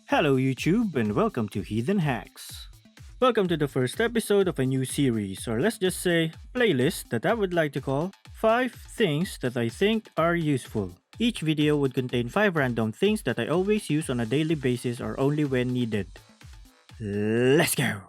Hello, YouTube, and welcome to Heathen Hacks. Welcome to the first episode of a new series, or let's just say, playlist that I would like to call 5 Things That I Think Are Useful. Each video would contain 5 random things that I always use on a daily basis or only when needed. Let's go!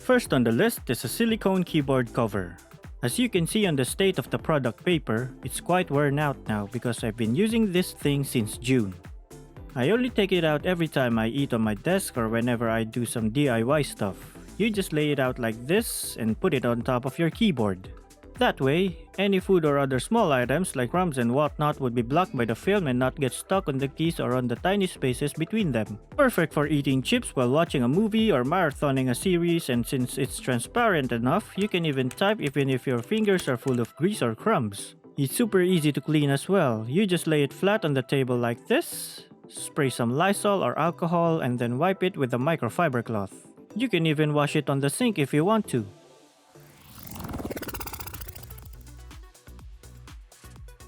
First on the list is a silicone keyboard cover. As you can see on the state of the product paper, it's quite worn out now because I've been using this thing since June. I only take it out every time I eat on my desk or whenever I do some DIY stuff. You just lay it out like this and put it on top of your keyboard. That way, any food or other small items like crumbs and whatnot would be blocked by the film and not get stuck on the keys or on the tiny spaces between them. Perfect for eating chips while watching a movie or marathoning a series, and since it's transparent enough, you can even type even if your fingers are full of grease or crumbs. It's super easy to clean as well. You just lay it flat on the table like this, spray some Lysol or alcohol, and then wipe it with a microfiber cloth. You can even wash it on the sink if you want to.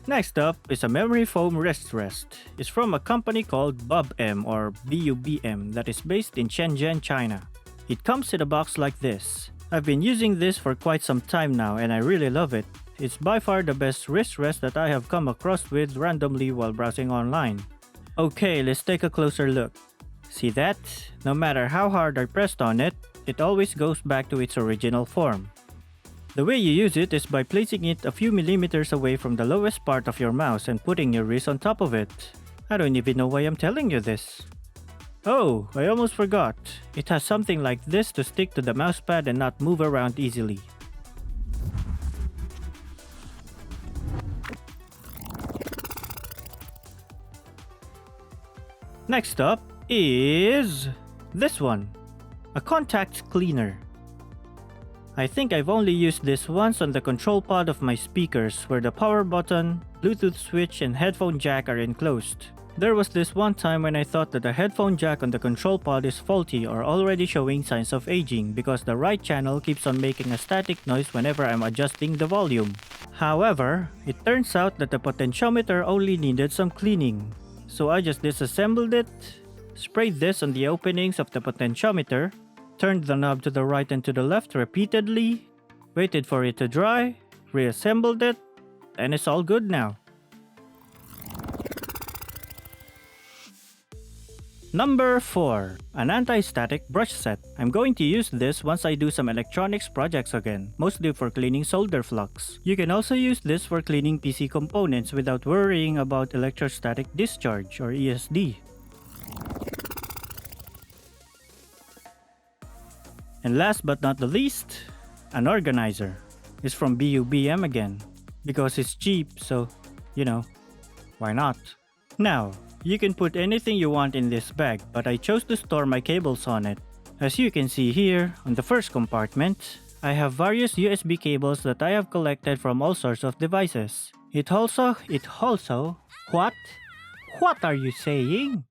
Next up is a memory foam wrist rest. It's from a company called BUBM or BUBM that is based in Shenzhen, China. It comes in a box like this. I've been using this for quite some time now and I really love it. It's by far the best wrist rest that I have come across with randomly while browsing online. Okay, let's take a closer look. See that? No matter how hard I pressed on it, it always goes back to its original form. The way you use it is by placing it a few millimeters away from the lowest part of your mouse and putting your wrist on top of it. I don't even know why I'm telling you this. Oh, I almost forgot. It has something like this to stick to the mousepad and not move around easily. Next up is this one, a contact cleaner. I think I've only used this once on the control pod of my speakers where the power button, Bluetooth switch, and headphone jack are enclosed. There was this one time when I thought that the headphone jack on the control pod is faulty or already showing signs of aging because the right channel keeps on making a static noise whenever I'm adjusting the volume. However, it turns out that the potentiometer only needed some cleaning. So I just disassembled it, sprayed this on the openings of the potentiometer, turned the knob to the right and to the left repeatedly, waited for it to dry, reassembled it, and it's all good now. Number 4. An anti-static brush set. I'm going to use this once I do some electronics projects again, mostly for cleaning solder flux. You can also use this for cleaning PC components without worrying about electrostatic discharge or ESD. And last but not the least, an organizer. It's from BUBM again, because it's cheap, so, why not? Now, you can put anything you want in this bag, but I chose to store my cables on it. As you can see here, on the first compartment, I have various USB cables that I have collected from all sorts of devices. It also, what? What are you saying?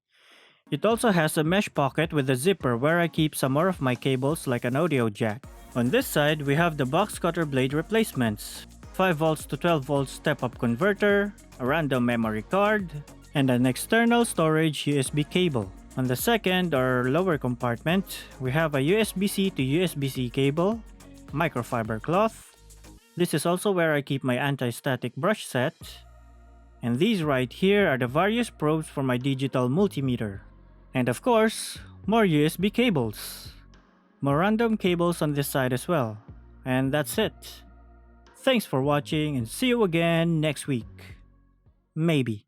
It also has a mesh pocket with a zipper where I keep some more of my cables like an audio jack. On this side, we have the box cutter blade replacements, 5 volts to 12 volts step-up converter, a random memory card, and an external storage USB cable. On the second or lower compartment, we have a USB-C to USB-C cable, microfiber cloth. This is also where I keep my anti-static brush set. And these right here are the various probes for my digital multimeter. And of course, more USB cables. More random cables on this side as well. And that's it. Thanks for watching and see you again next week. Maybe.